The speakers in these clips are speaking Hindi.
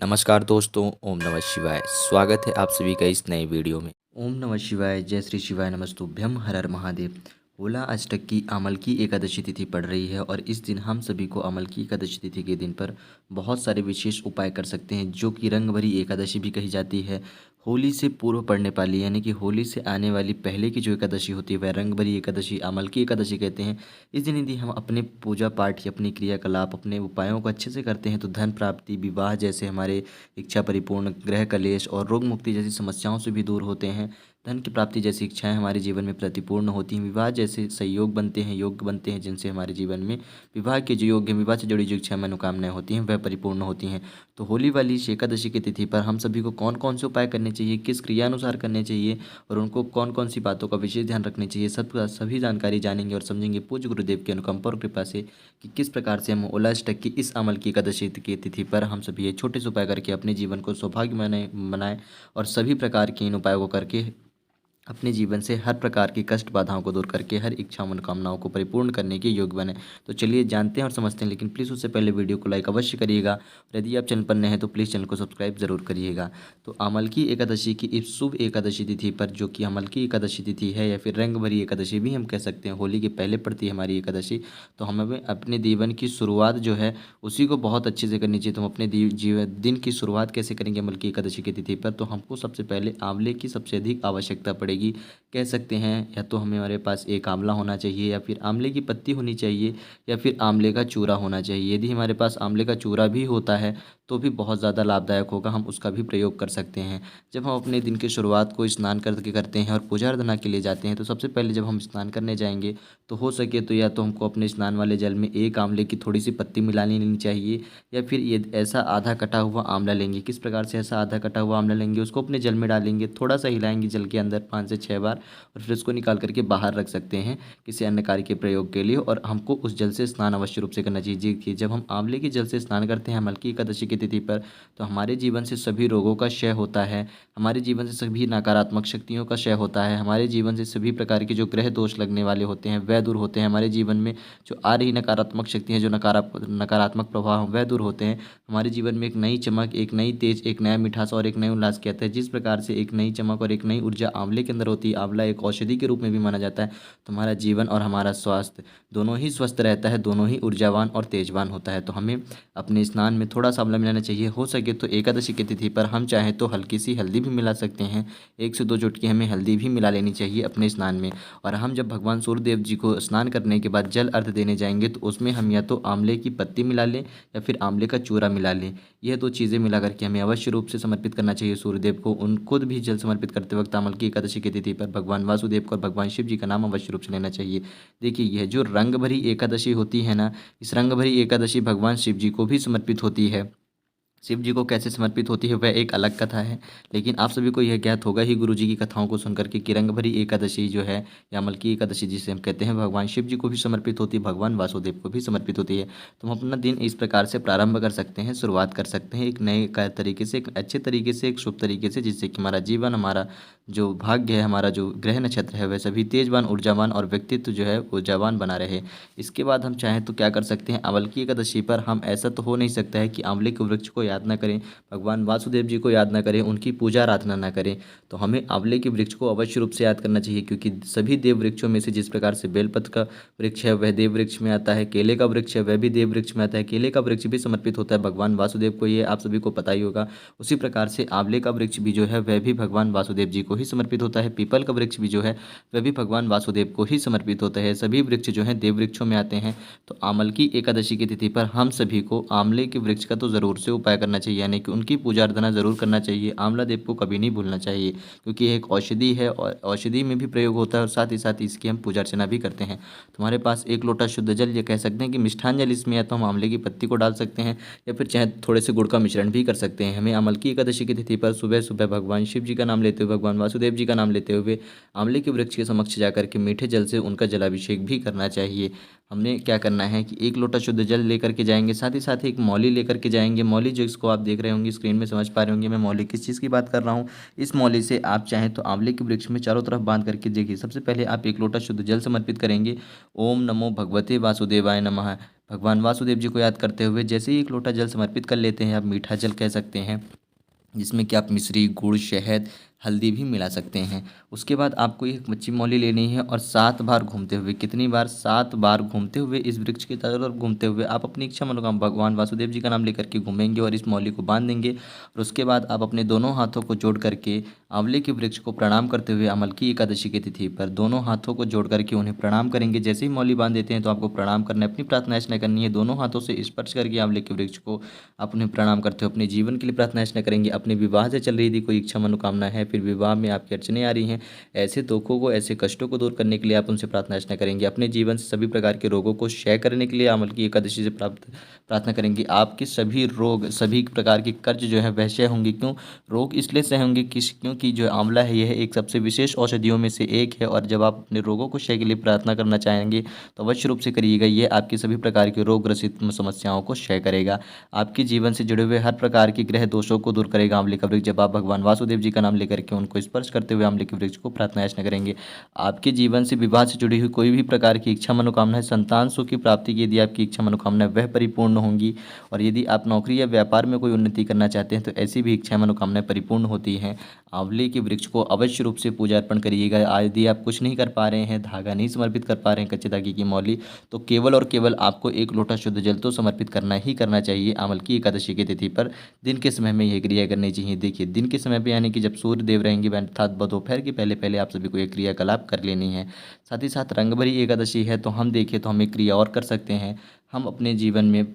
नमस्कार दोस्तों, ओम नमः शिवाय। स्वागत है आप सभी का इस नए वीडियो में। ओम नमः शिवाय, जय श्री शिवाय, नमस्तुभ्यम, हर हर महादेव। होला अष्टक की अमलकी एकादशी तिथि पड़ रही है और इस दिन हम सभी को अमलकी एकादशी तिथि के दिन पर बहुत सारे विशेष उपाय कर सकते हैं, जो कि रंग भरी एकादशी भी कही जाती है। होली से पूर्व पड़ने वाली यानी कि होली से आने वाली पहले की जो एकादशी होती है वह रंग भरी एकादशी, अमलकी एकादशी कहते हैं। इस दिन यदि हम अपने पूजा पाठ या अपनी क्रियाकलाप, अपने उपायों को अच्छे से करते हैं तो धन प्राप्ति, विवाह जैसे हमारे इच्छा परिपूर्ण, गृह कलेश और रोग मुक्ति जैसी समस्याओं से भी दूर होते हैं। धन की प्राप्ति जैसी इच्छाएं हमारे जीवन में प्रतिपूर्ण होती हैं। विवाह जैसे संयोग बनते हैं, योग बनते हैं, जिनसे हमारे जीवन में विवाह के जो योग्य, विवाह से जुड़ी जो इच्छा मनोकामनाएं होती हैं वह परिपूर्ण होती हैं। तो होली वाली इस एकादशी की तिथि पर हम सभी को कौन कौन से उपाय करने चाहिए, किस क्रिया अनुसार करने चाहिए और उनको कौन कौन सी बातों का विशेष ध्यान रखनी चाहिए, सब सभी जानकारी जानेंगे और समझेंगे पूज्य गुरुदेव की अनुकंपा और कृपा से कि किस प्रकार से हम ओला अष्टक की इस अमल की एकादशी की तिथि पर हम सभी ये छोटे से उपाय करके अपने जीवन को सौभाग्य बनाएं और सभी प्रकार के इन उपायों को करके अपने जीवन से हर प्रकार की कष्ट बाधाओं को दूर करके हर इच्छा मनोकामनाओं को परिपूर्ण करने के योग्य बने। तो चलिए जानते हैं और समझते हैं, लेकिन प्लीज़ उससे पहले वीडियो को लाइक अवश्य करिएगा और यदि आप चैनल पर नए हैं तो प्लीज़ चैनल को सब्सक्राइब जरूर करिएगा। तो अमलकी एकादशी की इस शुभ एकादशी तिथि पर, जो कि अमलकी एकादशी तिथि है या फिर रंग भरी एकादशी भी हम कह सकते हैं, होली के पहले पड़ती है हमारी एकादशी, तो हमें अपने जीवन की शुरुआत जो है उसी को बहुत अच्छे से करनी चाहिए। तो हम अपने जीवन दिन की शुरुआत कैसे करेंगे अमलकी एकादशी की तिथि पर, तो हमको सबसे पहले आंवले की सबसे अधिक आवश्यकता पड़ेगी। कह सकते हैं या तो हमारे पास एक आंवला होना चाहिए या फिर आंवले की पत्ती होनी चाहिए या फिर आंवले का चूरा होना चाहिए। यदि हमारे पास आंवले का चूरा भी होता है तो भी बहुत ज़्यादा लाभदायक होगा, हम उसका भी प्रयोग कर सकते हैं। जब हम अपने दिन की शुरुआत को स्नान करके करते हैं और पूजा अर्चना के लिए जाते हैं तो सबसे पहले जब हम स्नान करने जाएंगे तो हो सके तो या तो हमको अपने स्नान वाले जल में एक आंवले की थोड़ी सी पत्ती मिला लेनी चाहिए या फिर ये ऐसा आधा कटा हुआ आंवला लेंगे। किस प्रकार से ऐसा आधा कटा हुआ आंवला लेंगे, उसको अपने जल में डालेंगे, थोड़ा सा हिलाएंगे जल के अंदर 5 से 6 बार और फिर उसको निकाल करके बाहर रख सकते हैं किसी अन्य कार्य के प्रयोग के लिए। और हमको उस जल से स्नान अवश्य रूप से करना चाहिए कि जब हम आंवले के जल से स्नान करते हैं अमलकी एकादशी की तिथि पर तो हमारे जीवन से सभी रोगों का क्षय होता है, हमारे जीवन से सभी नकारात्मक शक्तियों का क्षय होता है, हमारे जीवन से सभी प्रकार के जो ग्रह दोष लगने वाले होते हैं वह दूर होते हैं, हमारे जीवन में जो आ रही नकारात्मक शक्तियाँ, जो नकारात्मक प्रभाव वह दूर होते हैं। हमारे जीवन में एक नई चमक, एक नई तेज, एक नया मिठास और एक नई उल्लास कहता है। जिस प्रकार से एक नई चमक और एक नई ऊर्जा आंवले के अंदर होती है, आंवला एक औषधि के रूप में भी माना जाता है, तो हमारा जीवन और हमारा स्वास्थ्य दोनों ही स्वस्थ रहता है, दोनों ही ऊर्जावान और तेजवान होता है। तो हमें अपने स्नान में थोड़ा सा आंवला मिलाना चाहिए। हो सके तो एकादशी की तिथि पर हम चाहें तो हल्की सी हल्दी भी मिला सकते हैं, 1 से 2 चुटकी हमें हल्दी भी मिला लेनी चाहिए अपने स्नान में। और हम जब भगवान सूर्यदेव जी को स्नान करने के बाद जल अर्घ देने जाएंगे तो उसमें हम या तो आंवले की पत्ती मिला लें या फिर आंवले का चूरा मिला लें। यह 2 चीज़ें मिला करके हमें अवश्य रूप से समर्पित करना चाहिए सूर्यदेव को। उन खुद भी जल समर्पित करते वक्त अमलकी एकादशी की तिथि पर भगवान वासुदेव को और भगवान शिव जी का नाम अवश्य रूप से लेना चाहिए। देखिए, यह जो रंग भरी एकादशी होती है ना, इस रंग भरी एकादशी भगवान शिव जी को भी समर्पित होती है। शिव जी को कैसे समर्पित होती है वह एक अलग कथा है, लेकिन आप सभी को यह ज्ञात होगा ही गुरु जी की कथाओं को सुनकर के कि रंग भरी एकादशी जो है या अमलकी एकादशी जिसे हम कहते हैं, भगवान शिव जी को भी समर्पित होती है, भगवान वासुदेव को भी समर्पित होती है। तो हम अपना दिन इस प्रकार से प्रारंभ कर सकते हैं, शुरुआत कर सकते हैं एक नए तरीके से, एक अच्छे तरीके से, एक शुभ तरीके से, जिससे कि हमारा जीवन, हमारा जो भाग्य है, हमारा जो ग्रह नक्षत्र है वह सभी तेजवान, ऊर्जावान और व्यक्तित्व जो है ऊर्जावान बना रहे। इसके बाद हम चाहें तो क्या कर सकते हैं, अमलकी एकादशी पर हम, ऐसा तो हो नहीं सकता है कि आंवले के वृक्ष को याद ना करें, भगवान वासुदेव जी को याद ना करें, उनकी पूजा आराधना ना करें, तो हमें आंवले के वृक्ष को अवश्य रूप से याद करना चाहिए। क्योंकि सभी देव वृक्षों में से जिस प्रकार से बेलपत्र का वृक्ष है वह देव वृक्ष में आता है, केले का वृक्ष है वह भी देव वृक्ष में आता है, केले का वृक्ष भी समर्पित होता है भगवान वासुदेव को, ये आप सभी को पता ही होगा। उसी प्रकार से आंवले का वृक्ष भी जो है वह भी भगवान वासुदेव जी को ही समर्पित होता है, पीपल का वृक्ष भी जो है वह भी भगवान वासुदेव को ही समर्पित होता है। सभी वृक्ष जो हैं देव वृक्षों में आते हैं। तो अमलकी एकादशी की तिथि पर हम सभी को आंवले के वृक्ष का तो ज़रूर से उपाय करना चाहिए, यानी कि उनकी पूजा अर्चना ज़रूर करना चाहिए। आंवला देव को कभी नहीं भूलना चाहिए, क्योंकि यह एक औषधि है और औषधि में भी प्रयोग होता है और साथ ही साथ इसकी हम पूजा अर्चना भी करते हैं। तो हमारे पास 1 लोटा शुद्ध जल, ये कह सकते हैं कि मिष्ठान जल, इसमें या तो हम आंवले की पत्ती को डाल सकते हैं या फिर चाहे थोड़े से गुड़ का मिश्रण भी कर सकते हैं। हमें अमलकी एकादशी की तिथि पर सुबह सुबह भगवान शिव जी का नाम लेते हुए, भगवान वासुदेव जी का नाम लेते हुए आंवले के वृक्ष के समक्ष जाकर के मीठे जल से उनका जलाभिषेक भी करना चाहिए। हमने क्या करना है कि एक लोटा शुद्ध जल लेकर के जाएंगे, साथ ही साथ एक मौली लेकर के जाएंगे। मौली जो इसको आप देख रहे होंगे स्क्रीन में, समझ पा रहे होंगे मैं मौली किस चीज़ की बात कर रहा हूँ। इस मौली से आप चाहें तो आंवले के वृक्ष में चारों तरफ बांध करके देखिए। सबसे पहले आप एक लोटा शुद्ध जल समर्पित करेंगे। ओम नमो भगवते वासुदेवाय नमः। भगवान वासुदेव जी को याद करते हुए जैसे ही एक लोटा जल समर्पित कर लेते हैं, आप मीठा जल कह सकते हैं, जिसमें कि आप मिश्री, गुड़, शहद, हल्दी भी मिला सकते हैं। उसके बाद आपको एक मच्छी मौली लेनी है और 7 बार घूमते हुए, कितनी बार, 7 बार घूमते हुए इस वृक्ष की तरफ घूमते हुए आप अपनी इच्छा मनोकामना भगवान वासुदेव जी का नाम लेकर के घूमेंगे और इस मौली को बांध देंगे। और उसके बाद आप अपने दोनों हाथों को जोड़ करके आंवले के वृक्ष को प्रणाम करते हुए अमल की एकादशी की तिथि पर दोनों हाथों को जोड़ करके उन्हें प्रणाम करेंगे। जैसे ही मौली बांध देते हैं तो आपको प्रणाम करना है, अपनी प्रार्थना अर्चना करनी है। दोनों हाथों से स्पर्श करके आंवले के वृक्ष को आप उन्हें प्रणाम करते हो, अपने जीवन के लिए प्रार्थना अर्चना करेंगे। अपने विवाह से चल रही थी कोई इच्छा मनोकामना है, फिर विवाह में आपकी अड़चने आ रही हैं, ऐसे दुखों को, ऐसे कष्टों को दूर करने के लिए आप उनसे प्रार्थना अर्चना करेंगे। अपने जीवन से सभी प्रकार के रोगों को क्षय करने के लिए अमल की एकादशी से प्राप्त प्रार्थना करेंगे। आपके सभी रोग, सभी प्रकार के कर्ज जो है वह क्षय होंगे। क्यों रोग इसलिए क्षय होंगे क्योंकि जो आंवला है यह एक सबसे विशेष औषधियों में से एक है। और जब आप अपने रोगों को क्षय के लिए प्रार्थना करना चाहेंगे तो अवश्य रूप से करिएगा। ये आपके सभी प्रकार के रोग ग्रसित समस्याओं को क्षय करेगा। आपके जीवन से जुड़े हुए हर प्रकार के ग्रह दोषों को दूर करेगा आंवले का वृक्ष। जब आप भगवान वासुदेव जी का नाम लेकर के उनको स्पर्श करते हुए आंवले के वृक्ष को प्रार्थना अर्चना करेंगे, आपके जीवन से विवाह से जुड़ी हुई कोई भी प्रकार की इच्छा मनोकामना, संतान सुख की प्राप्ति की यदि आपकी इच्छा मनोकामना वह परिपूर्ण होंगी। और यदि आप नौकरी या व्यापार में कोई उन्नति करना चाहते हैं तो ऐसी भी इच्छा मनोकामनाएं परिपूर्ण होती हैं। आंवले के वृक्ष को अवश्य रूप से पूजा अर्पण करिएगा। यदि आप कुछ नहीं कर पा रहे हैं, धागा नहीं समर्पित कर पा रहे हैं, कच्चे धागे की मौली, तो केवल और केवल आपको एक लोटा शुद्ध जल तो समर्पित करना ही करना चाहिए। आंवल की एकादशी की तिथि पर दिन के समय में यह क्रिया करनी चाहिए। देखिए दिन के समय पे यानी कि जब सूर्य देव रहेंगे अर्थात दोपहर के पहले पहले आप सभी को यह क्रियाकलाप कर लेनी है। साथ ही साथ रंगभरी एकादशी है तो हम देखें तो हम एक क्रिया और कर सकते हैं। हम अपने जीवन में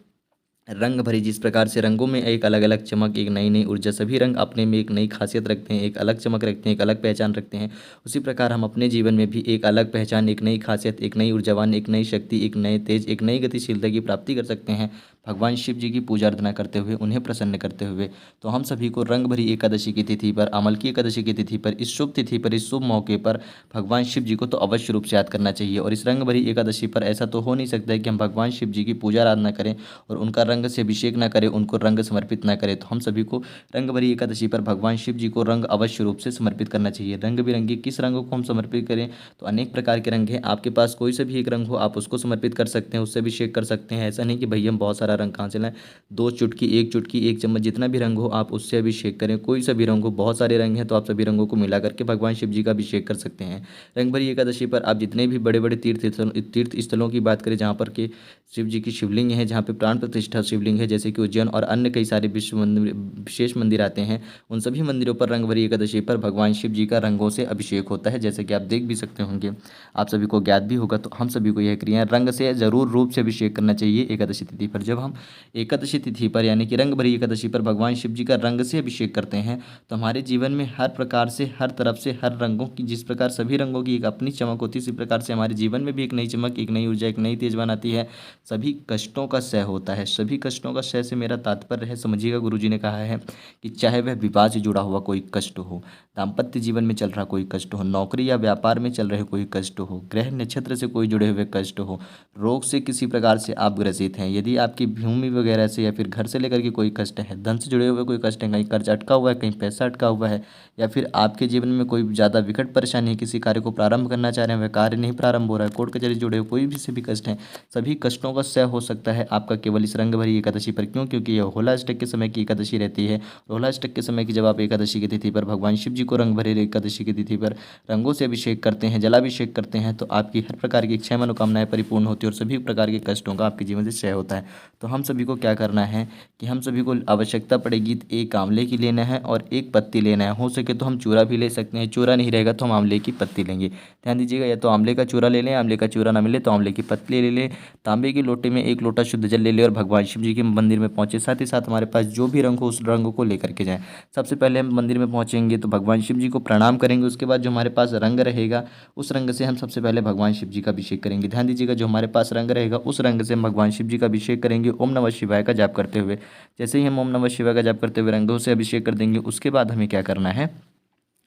रंग भरी, जिस प्रकार से रंगों में एक अलग अलग चमक, एक नई नई ऊर्जा, सभी रंग अपने में एक नई खासियत रखते हैं, एक अलग चमक रखते हैं, एक अलग पहचान रखते हैं। उसी प्रकार हम अपने जीवन में भी एक अलग पहचान, एक नई खासियत, एक नई ऊर्जावान, एक नई शक्ति, एक नए तेज, एक नई गतिशीलता की प्राप्ति कर सकते हैं भगवान शिव जी की पूजा अर्चना करते हुए, उन्हें प्रसन्न करते हुए। तो हम सभी को रंग भरी एकादशी की तिथि पर, अमल की एकादशी की तिथि पर, इस शुभ तिथि पर, इस शुभ मौके पर भगवान शिव जी को तो अवश्य रूप से याद करना चाहिए। और इस रंग भरी एकादशी पर ऐसा तो हो नहीं सकता है कि हम भगवान शिव जी की पूजा आराधना करें और उनका रंग से अभिषेक ना करें, उनको रंग समर्पित ना करें। तो हम सभी को रंग भरी एकादशी पर भगवान शिव जी को रंग अवश्य रूप से समर्पित करना चाहिए। रंग बिरंगे किस रंग को हम समर्पित करें, तो अनेक प्रकार के रंग हैं। आपके पास कोई से भी एक रंग हो आप उसको समर्पित कर सकते हैं, उससे अभिषेक कर सकते हैं। ऐसा नहीं कि भैया हम बहुत सारा रंग कहाँ से लाएं, 2 चुटकी, 1 चुटकी, 1 चम्मच, जितना भी रंग हो आप उससे अभिषेक करें। कोई सा भी रंग हो, बहुत सारे रंग हैं तो आप सभी रंगों को मिला करके भगवान शिव जी का अभिषेक कर सकते हैं। रंग भरी एकादशी पर आप जितने भी बड़े बड़े तीर्थ स्थलों की बात करें, जहाँ पर के शिव जी की शिवलिंग है, जहाँ पे प्राण प्रतिष्ठा शिवलिंग है, जैसे कि उज्जैन और अन्य कई सारे विश्व मंदिर, विशेष मंदिर आते हैं, उन सभी मंदिरों पर रंग भरी एकादशी पर भगवान शिव जी का रंगों से अभिषेक होता है। जैसे कि आप देख भी सकते होंगे, आप सभी को ज्ञात भी होगा। तो हम सभी को यह क्रिया रंग से जरूर रूप से अभिषेक करना चाहिए एकादशी तिथि पर। जब हम एकादशी तिथि पर यानी कि रंग भरी एकादशी पर भगवान शिव जी का रंग से अभिषेक करते हैं तो हमारे जीवन में हर प्रकार से, हर तरफ से, हर रंगों की, जिस प्रकार सभी रंगों की एक अपनी चमक होती है, इसी प्रकार से हमारे जीवन में भी एक नई चमक, एक नई ऊर्जा, एक नई तेजवान आती है। सभी कष्टों का क्षय होता है। सभी कष्टों का क्षय से मेरा तात्पर्य है, समझिएगा, गुरुजी ने कहा है कि चाहे वह विवाह से जुड़ा हुआ कोई कष्ट हो, दाम्पत्य जीवन में चल रहा कोई कष्ट हो, नौकरी या व्यापार में चल रहे कोई कष्ट हो, ग्रह नक्षत्र से कोई जुड़े हुए कष्ट हो, रोग से किसी प्रकार से आप ग्रसित हैं, यदि आपकी भूमि वगैरह से या फिर घर से लेकर के कोई कष्ट है, धन से जुड़े हुए कोई कष्ट है, कहीं कर्ज अटका हुआ है, कहीं पैसा अटका हुआ है, या फिर आपके जीवन में कोई ज़्यादा विकट परेशानी है, किसी कार्य को प्रारंभ करना चाह रहे हैं, वह कार्य नहीं प्रारंभ हो रहा है, कोर्ट कचहरी जुड़े हुए कोई भी से भी कष्ट है, सभी कष्टों का क्षय हो सकता है आपका केवल इस रंग भरी एकादशी पर। क्यों? क्योंकि यह होला अष्टक के समय की एकादशी रहती है। होला अष्टक के समय की जब आप एकादशी की तिथि पर भगवान शिव जी को रंग भरे एकादशी की तिथि पर रंगों से अभिषेक करते हैं, जलाभिषेक करते हैं, तो आपकी हर प्रकार की इच्छाएं मनोकामनाएं परिपूर्ण होती है और सभी प्रकार के कष्टों का आपके जीवन से क्षय होता है। तो हम सभी को क्या करना है कि हम सभी को आवश्यकता पड़ेगी एक आंवले की लेना है और एक पत्ती लेना है। हो सके तो हम चूरा भी ले सकते हैं, चूरा नहीं रहेगा तो हम आंवले की पत्ती लेंगे। ध्यान दीजिएगा, या तो आंवले का चूरा ले लें, आंवले का चूरा ना मिले तो आंवले की पत्ती ले लें। तांबे के लोटे में 1 लोटा शुद्ध जल ले लें और भगवान शिव जी के मंदिर में पहुंचे। साथ ही साथ हमारे पास जो भी रंग हो उस रंग को लेकर के जाएं। सबसे पहले हम मंदिर में पहुंचेंगे तो भगवान शिव जी को प्रणाम करेंगे। उसके बाद जो हमारे पास रंग रहेगा उस रंग से हम सबसे पहले भगवान शिव जी का अभिषेक करेंगे। ध्यान दीजिएगा, जो हमारे पास रंग रहेगा उस रंग से हम भगवान शिव जी का अभिषेक करेंगे ओम नमः शिवाय का जाप करते हुए। जैसे ही हम ओम नमः शिवाय का जाप करते हुए रंगों से अभिषेक कर देंगे, उसके बाद हमें क्या करना है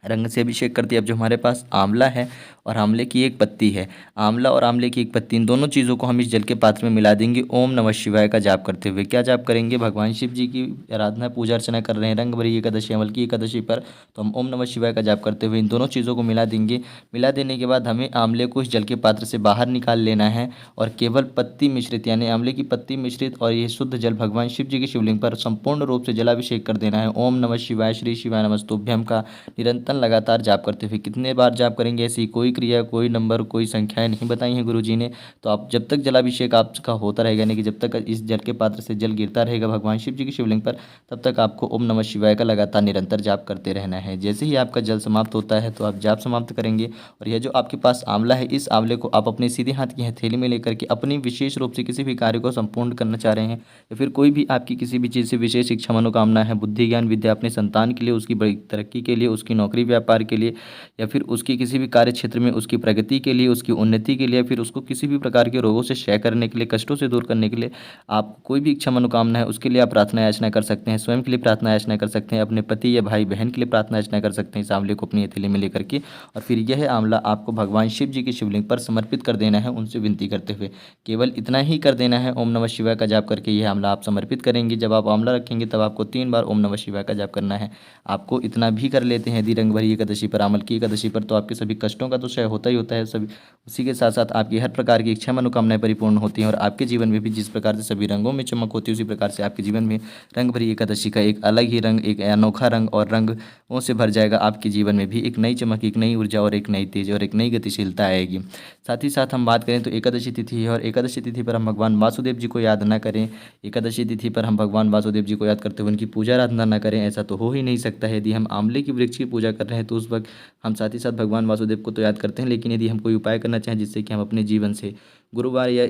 रंग से अभिषेक कर दिया। अब जो हमारे पास आंवला है और आंवले की एक पत्ती है, आंवला और आंवले की एक पत्ती, इन दोनों चीज़ों को हम इस जल के पात्र में मिला देंगे। ओम नमः शिवाय का जाप करते हुए क्या जाप करेंगे, भगवान शिव जी की आराधना पूजा अर्चना कर रहे हैं रंग भरी एकादशी अमल की एकादशी पर, तो हम ओम नमः शिवाय का जाप करते हुए इन दोनों चीज़ों को मिला देंगे। मिला देने के बाद हमें आंवले को इस जल के पात्र से बाहर निकाल लेना है और केवल पत्ती मिश्रित यानी आंवले की पत्ती मिश्रित और ये शुद्ध जल भगवान शिव जी के शिवलिंग पर संपूर्ण रूप से जलाभिषेक कर देना है। ओम नमः शिवाय श्री शिवाय नमस्तुभ्यम का निरंतर लगातार जाप करते हुए। कितने बार जाप करेंगे, ऐसी कोई क्रिया, कोई नंबर, कोई संख्याएं नहीं बताई हैं गुरु जी ने। तो आप जब तक जलाभिषेक आपका होता रहेगा, यानी कि जब तक इस जल के पात्र से जल गिरता रहेगा भगवान शिव जी के शिवलिंग पर, तब तक आपको ओम नमः शिवाय का लगातार निरंतर जाप करते रहना है। जैसे ही आपका जल समाप्त होता है तो आप जाप समाप्त करेंगे और यह जो आपके पास आंवला है, इस आंवले को आप अपने सीधे हाथ की हथेली में लेकर के अपनी विशेष रूप से किसी भी कार्य को संपूर्ण करना चाह रहे हैं या फिर कोई भी आपकी किसी भी चीज़ से विशेष इच्छा मनोकामना है, बुद्धि ज्ञान विद्या अपने संतान के लिए, उसकी बड़ी तरक्की के लिए, उसकी नौकरी व्यापार के लिए या फिर उसकी किसी भी कार्य क्षेत्र में उसकी प्रगति के लिए, उसकी उन्नति के लिए, फिर उसको किसी भी प्रकार के रोगों से क्षय करने के लिए, कष्टों से दूर करने के लिए, आप कोई भी इच्छा मनोकामना है उसके लिए आप प्रार्थना याचना कर सकते हैं। स्वयं के लिए प्रार्थना याचना कर सकते हैं, अपने पति या भाई बहन के लिए प्रार्थना याचना कर सकते हैं इस आंवले को अपनी हथेली में लेकर के। और फिर यह आंवला आपको भगवान शिव जी के शिवलिंग पर समर्पित कर देना है उनसे विनती करते हुए। केवल इतना ही कर देना है, ओम नमः शिवाय का जाप करके यह आंवला आप समर्पित करेंगे। जब आप आंवला रखेंगे तब आपको 3 बार ओम नमः शिवाय का जाप करना है। आपको इतना भी कर लेते हैं यदि रंग भरी एकादशी पर, अमल की एकादशी पर, तो आपके सभी कष्टों का तो क्षय होता ही होता है सभी। उसी के साथ साथ आपकी हर प्रकार की इच्छा मनोकामनाएं परिपूर्ण होती हैं और आपके जीवन में भी जिस प्रकार से सभी रंगों में चमक होती है, उसी प्रकार से आपके जीवन में रंग भरी एकादशी का एक अलग ही रंग, एक अनोखा रंग और रंगों से भर जाएगा। आपके जीवन में भी एक नई चमक, एक नई ऊर्जा और एक नई तेज और एक नई गतिशीलता आएगी। साथ ही साथ हम बात करें तो एकादशी तिथि है और एकादशी तिथि पर हम भगवान वासुदेव जी को याद ना करें, एकादशी तिथि पर हम भगवान वासुदेव जी को याद करते हुए उनकी पूजा आराधना ना करें, ऐसा तो हो ही नहीं सकता है। यदि हम आंवले की वृक्ष की पूजा कर रहे हैं तो उस वक्त हम साथ ही साथ भगवान वासुदेव को तो याद करते हैं, लेकिन यदि हम कोई उपाय करना चाहें जिससे कि हम अपने जीवन से गुरुवार या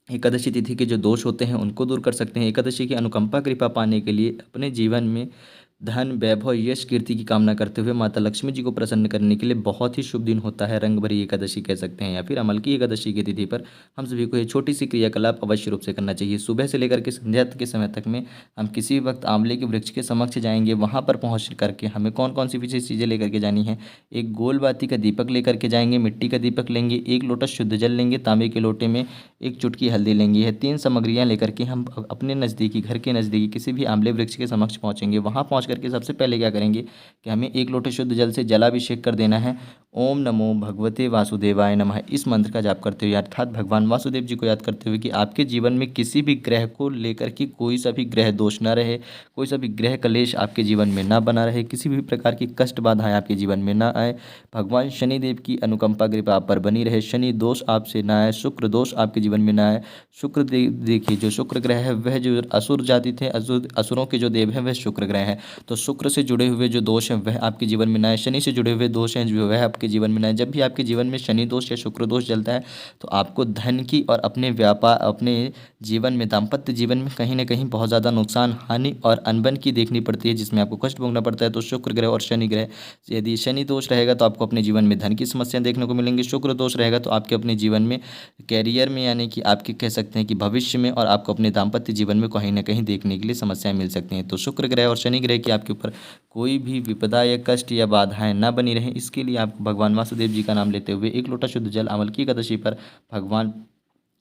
एकादशी तिथि के जो दोष होते हैं उनको दूर कर सकते हैं, एकादशी की अनुकंपा कृपा पाने के लिए अपने जीवन में धन वैभव यश कीर्ति की कामना करते हुए माता लक्ष्मी जी को प्रसन्न करने के लिए बहुत ही शुभ दिन होता है, रंग भरी एकादशी कह सकते हैं या फिर अमल की एकादशी की तिथि पर हम सभी को ये छोटी सी क्रियाकलाप अवश्य रूप से करना चाहिए। सुबह से लेकर के संध्या के समय तक में हम किसी भी वक्त आंवले के वृक्ष के समक्ष जाएंगे, वहाँ पर पहुँच करके हमें कौन कौन सी विशेष चीज़ें लेकर के जानी है। एक गोल बाती का दीपक लेकर के जाएंगे, मिट्टी का दीपक लेंगे, एक लोटा शुद्ध जल लेंगे, तांबे के लोटे में एक चुटकी हल्दी लेंगे। यह 3 सामग्रियाँ लेकर के हम अपने नज़दीकी घर के नज़दीकी किसी भी आंवले वृक्ष के समक्ष पहुँचेंगे। वहाँ पहुँच करके सबसे पहले क्या करेंगे कि हमें एक लोटे शुद्ध जल से जलाभिषेक कर देना है। ओम नमो भगवते वासुदेवाय नमः इस मंत्र का जाप करते हुए अर्थात भगवान वासुदेव जी को याद करते हुए कि आपके जीवन में किसी भी ग्रह को लेकर के कोई सा भी ग्रह दोष ना रहे, कोई सा भी ग्रह कलेश आपके जीवन में ना बना रहे, किसी भी प्रकार की कष्ट बाधाएं आपके जीवन में ना आए। भगवान शनिदेव की अनुकंपा कृपा आप पर बनी रहे, शनि दोष आपसे ना आए, शुक्र दोष आपके जीवन में ना आए। शुक्र देखिए जो शुक्र ग्रह है वह जो असुर जाति थे, असुरों के जो देव है वह शुक्र ग्रह है, तो शुक्र से जुड़े हुए जो दोष हैं वह आपके जीवन में ना आए। शनि से जुड़े हुए दोष हैं जो वह आपके जीवन में ना आए। जब भी आपके जीवन में शनि दोष या शुक्र दोष चलता है तो आपको धन की और अपने व्यापार, अपने जीवन में, दाम्पत्य जीवन में कहीं ना कहीं बहुत ज़्यादा नुकसान, हानि और अनबन की देखनी पड़ती है, जिसमें आपको कष्ट भोगना पड़ता है। तो शुक्र ग्रह और शनि ग्रह, यदि शनि दोष रहेगा तो आपको अपने जीवन में धन की समस्याएं देखने को मिलेंगी, शुक्र दोष रहेगा तो आपके अपने जीवन में कैरियर में, यानी कि आपके कह सकते हैं कि भविष्य में और आपको अपने दाम्पत्य जीवन में कहीं ना कहीं देखने के लिए समस्याएं मिल सकती हैं। तो शुक्र ग्रह और शनि ग्रह की आपके ऊपर कोई भी विपदा या कष्ट या बाधाएं ना बनी रहें, इसके लिए आपको भगवान वासुदेव जी का नाम लेते हुए एक लोटा शुद्ध जल अमल की एकादशी पर भगवान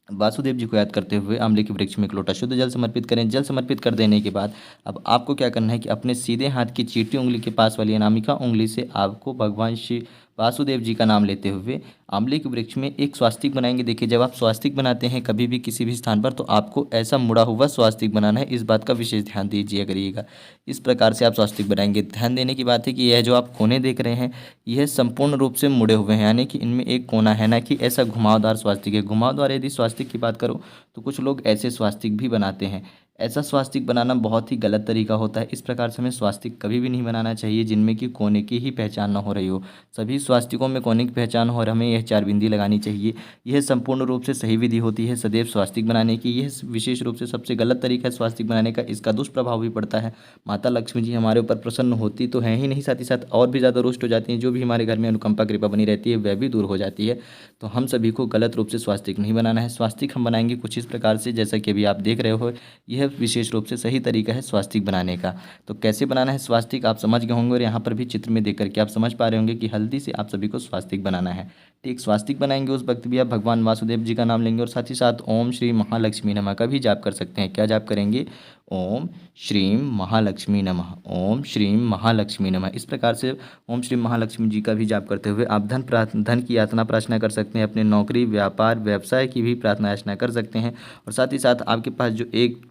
वासुदेव जी को याद करते हुए आंवले के वृक्ष में एक लोटा शुद्ध जल समर्पित करें। जल समर्पित कर देने के बाद अब आपको क्या करना है कि अपने सीधे हाथ की चीटी उंगली के पास वाली अनामिका उंगली से आपको भगवान श्री वासुदेव जी का नाम लेते हुए आंवले के वृक्ष में एक स्वास्तिक बनाएंगे। देखिए जब आप स्वास्तिक बनाते हैं कभी भी किसी भी स्थान पर तो आपको ऐसा मुड़ा हुआ स्वास्तिक बनाना है, इस बात का विशेष ध्यान दीजिए करिएगा। इस प्रकार से आप स्वास्तिक बनाएंगे। ध्यान देने की बात है कि यह जो आप कोने देख रहे हैं यह संपूर्ण रूप से मुड़े हुए हैं, यानी कि इनमें एक कोना है, ना कि ऐसा घुमावदार स्वास्तिक है। घुमावदार यदि स्वास्तिक की बात करो तो कुछ लोग ऐसे स्वास्तिक भी बनाते हैं, ऐसा स्वास्तिक बनाना बहुत ही गलत तरीका होता है। इस प्रकार से हमें स्वास्तिक कभी भी नहीं बनाना चाहिए जिनमें कि कोने की ही पहचान ना हो रही हो। सभी स्वास्तिकों में कोने की पहचान हो और हमें यह 4 बिंदी लगानी चाहिए। यह संपूर्ण रूप से सही विधि होती है सदैव स्वास्तिक बनाने की। यह विशेष रूप से सबसे गलत तरीका है स्वास्तिक बनाने का, इसका दुष्प्रभाव भी पड़ता है। माता लक्ष्मी जी हमारे ऊपर प्रसन्न होती तो हैं ही नहीं, साथ ही साथ और भी ज़्यादा रुष्ट हो जाती हैं। जो भी हमारे घर में अनुकंपा कृपा बनी रहती है वह भी दूर हो जाती है। तो हम सभी को गलत रूप से स्वास्तिक नहीं बनाना है। स्वास्तिक हम बनाएंगे कुछ इस प्रकार से, जैसा कि अभी आप देख रहे हो, यह विशेष रूप से सही तरीका है स्वास्तिक बनाने का। तो कैसे बनाना है स्वास्तिक आप समझ गए होंगे और यहाँ पर भी चित्र में देख करके आप समझ पा रहे होंगे कि हल्दी से आप सभी को स्वास्तिक बनाना है। ठीक, स्वास्तिक बनाएंगे उस वक्त भी आप भगवान वासुदेव जी का नाम लेंगे और साथ ही साथ ओम श्री महालक्ष्मी नमः का भी जाप कर सकते हैं। क्या जाप करेंगे? ओम श्रीम महालक्ष्मी नमः, ओम श्रीम महालक्ष्मी नमः। इस प्रकार से ओम श्री महालक्ष्मी जी का भी जाप करते हुए आप धन की यातना प्रार्थना कर सकते हैं, अपने नौकरी व्यापार व्यवसाय की भी प्रार्थना याचना कर सकते हैं। और साथ ही साथ आपके पास जो एक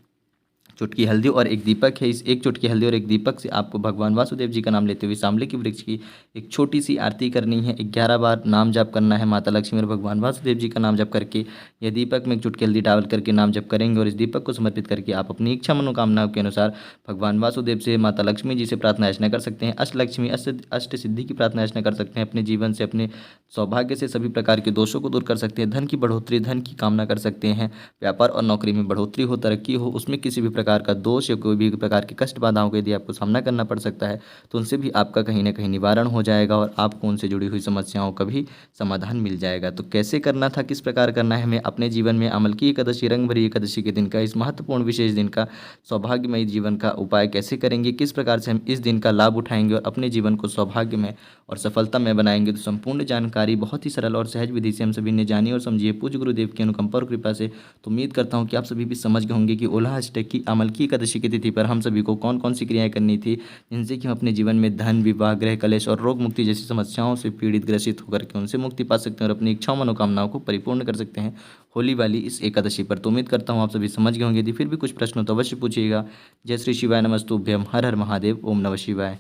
चुटकी हल्दी और एक दीपक है, इस एक चुटकी हल्दी और एक दीपक से आपको भगवान वासुदेव जी का नाम लेते हुए सामले की वृक्ष की एक छोटी सी आरती करनी है। 11 बार नाम जप करना है माता लक्ष्मी और भगवान वासुदेव जी का नाम जप करके यह दीपक में एक चुटकी हल्दी डाल करके नाम जप करेंगे और इस दीपक को समर्पित करके आप अपनी इच्छा मनोकामनाओं के अनुसार भगवान वासुदेव से माता लक्ष्मी जी से प्रार्थना याचना कर सकते हैं। अष्टलक्ष्मी अष्ट सिद्धि की प्रार्थना याचना कर सकते हैं। अपने जीवन से अपने सौभाग्य से सभी प्रकार के दोषों को दूर कर सकते हैं। धन की बढ़ोतरी धन की कामना कर सकते हैं। व्यापार और नौकरी में बढ़ोतरी हो, तरक्की हो, उसमें किसी भी प्रकार का दोष या कोई भी प्रकार की कष्ट बाधाओं का यदि आपको सामना करना पड़ सकता है तो उनसे भी आपका कहीं ना कहीं निवारण हो जाएगा और आपको उनसे जुड़ी हुई समस्याओं का भी समाधान मिल जाएगा। तो कैसे करना था, किस प्रकार करना है, हमें अपने जीवन में अमल की एकादशी रंग भरी एकादशी के दिन का इस महत्वपूर्ण विशेष दिन का सौभाग्यमय जीवन का उपाय कैसे करेंगे, किस प्रकार से हम इस दिन का लाभ उठाएंगे और अपने जीवन को सौभाग्यमय और सफलता में बनाएंगे, तो संपूर्ण जानकारी बहुत ही सरल और सहज विधि से हम सभी ने जानी और समझी है पूज्य गुरुदेव की अनुकंपा और कृपा से। तो उम्मीद करता हूँ कि आप सभी भी समझ गए होंगे कि ओला अष्टक की अमल की एकादशी की तिथि पर हम सभी को कौन कौन सी क्रियाएं करनी थी जिनसे कि हम अपने जीवन में धन विवाह गृह कलेश और रोग मुक्ति जैसी समस्याओं से पीड़ित ग्रसित होकर के उनसे मुक्ति पा सकते हैं और अपनी इच्छाओं मनोकामनाओं को परिपूर्ण कर सकते हैं होली वाली इस एकादशी पर। तो उम्मीद करता हूँ आप सभी समझ गए होंगे। यदि फिर भी कुछ प्रश्न हो तो अवश्य पूछिएगा। जय श्री शिवाय नमस्तुभ्यम, हर हर महादेव, ओम नमः शिवाय।